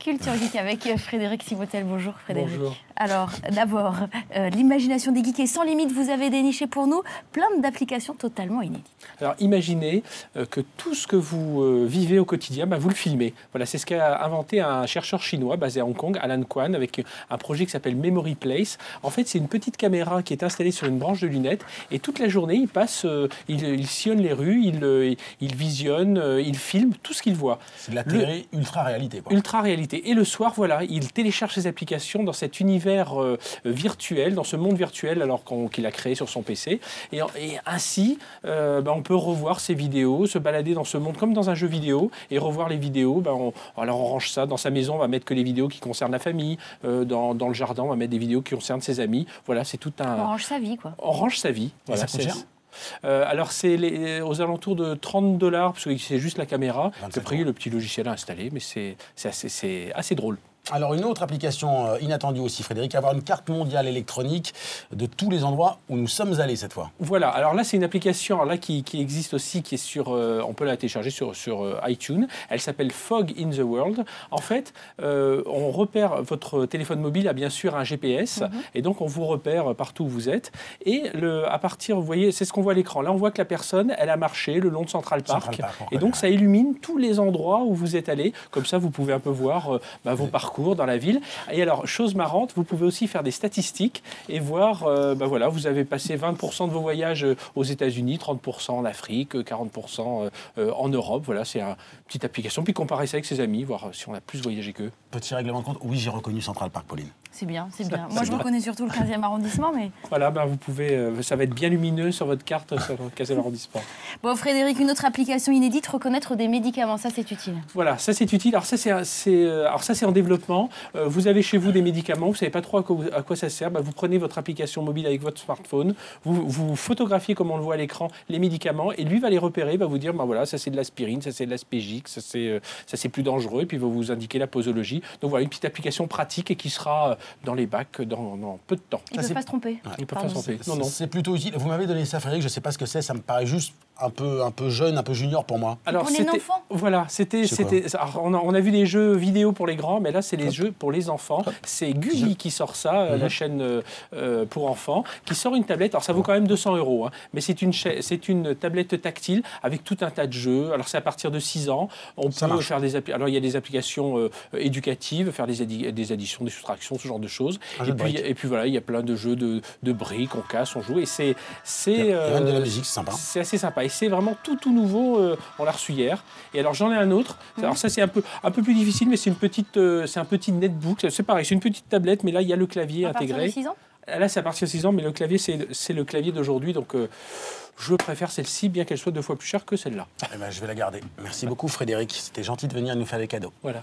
Culture Geek avec Frédéric Simotel. Bonjour Frédéric. Bonjour. Alors d'abord, l'imagination des geeks est sans limite. Vous avez déniché pour nous plein d'applications totalement inédites. Alors imaginez que tout ce que vous vivez au quotidien, vous le filmez. Voilà, c'est ce qu'a inventé un chercheur chinois basé à Hong Kong, Alan Kwan, avec un projet qui s'appelle Memory Place. En fait, c'est une petite caméra qui est installée sur une branche de lunettes et toute la journée, il passe, il sillonne les rues, il visionne, il filme tout ce qu'il voit. C'est de la télé ultra-réalité. Ultra-réalité. Et le soir, voilà, il télécharge ses applications dans cet univers virtuel, dans ce monde virtuel alors qu'il a créé sur son PC. Et ainsi, on peut revoir ses vidéos, se balader dans ce monde comme dans un jeu vidéo et revoir les vidéos. Alors on range ça dans sa maison, on va mettre que les vidéos qui concernent la famille. Dans le jardin, on va mettre des vidéos qui concernent ses amis. Voilà, c'est tout un... On range sa vie, quoi. On range sa vie. Voilà, ça coûte cher ? Alors c'est aux alentours de 30 $, parce que c'est juste la caméra. Après, le petit logiciel à installer, mais c'est assez drôle. Alors une autre application inattendue aussi, Frédéric, avoir une carte mondiale électronique de tous les endroits où nous sommes allés cette fois. Voilà, alors là c'est une application qui existe aussi, qui est sur, on peut la télécharger sur iTunes. Elle s'appelle Fog in the World. En fait, on repère, votre téléphone mobile a bien sûr un GPS, et donc on vous repère partout où vous êtes. Et à partir, vous voyez, c'est ce qu'on voit à l'écran. Là on voit que la personne, elle a marché le long de Central Park, et donc ça illumine tous les endroits où vous êtes allé. Comme ça vous pouvez un peu voir vos parcours dans la ville. Et alors, chose marrante, vous pouvez aussi faire des statistiques et voir, voilà, vous avez passé 20% de vos voyages aux États-Unis, 30% en Afrique, 40% en Europe. Voilà, c'est une petite application. Puis comparer ça avec ses amis, voir si on a plus voyagé qu'eux. Petit règlement de compte, oui, j'ai reconnu Central Park, Pauline. C'est bien, c'est bien. Moi, je reconnais surtout le 15e arrondissement, mais... Voilà, vous pouvez... ça va être bien lumineux sur votre carte sur le 15e arrondissement. Bon, Frédéric, une autre application inédite, reconnaître des médicaments, ça, c'est utile. Voilà, ça, c'est utile. Alors, ça, c'est en développement. Vous avez chez vous des médicaments, vous ne savez pas trop à quoi ça sert. Vous prenez votre application mobile avec votre smartphone, vous photographiez, comme on le voit à l'écran, les médicaments, et lui va les repérer, va vous dire, voilà, ça, c'est de l'aspirine, ça, c'est de l'aspégique, ça, c'est plus dangereux, et puis il va vous indiquer la posologie. Donc, voilà, une petite application pratique et qui sera dans les bacs dans peu de temps. Ils ne peuvent pas se tromper. Ils ne peuvent pas se tromper. Non. C'est plutôt utile. Vous m'avez donné ça, Frédéric, je ne sais pas ce que c'est, ça me paraît juste un peu jeune, un peu junior pour moi. Alors, pour les enfants. Voilà, on a vu des jeux vidéo pour les grands, mais là, c'est les jeux pour les enfants. C'est Gulli qui sort ça, la chaîne pour enfants, qui sort une tablette. Alors, ça vaut quand même 200 €, mais c'est une tablette tactile avec tout un tas de jeux. Alors, c'est à partir de 6 ans. On peut faire alors, il y a des applications éducatives, faire des additions, des soustractions, ce genre de choses. Et puis voilà, il y a plein de jeux de briques, on casse, on joue. Et il y a même de la musique, c'est sympa. C'est assez sympa. Et c'est vraiment tout nouveau. On l'a reçu hier. Et alors, j'en ai un autre. Alors, ça, c'est un peu plus difficile, mais c'est un petit netbook. C'est pareil, c'est une petite tablette, mais là, il y a le clavier intégré. À partir de 6 ans ? Là, c'est à partir de 6 ans, mais le clavier, c'est le clavier d'aujourd'hui. Donc, je préfère celle-ci, bien qu'elle soit 2 fois plus chère que celle-là. Je vais la garder. Merci beaucoup, Frédéric. C'était gentil de venir nous faire des cadeaux. Voilà.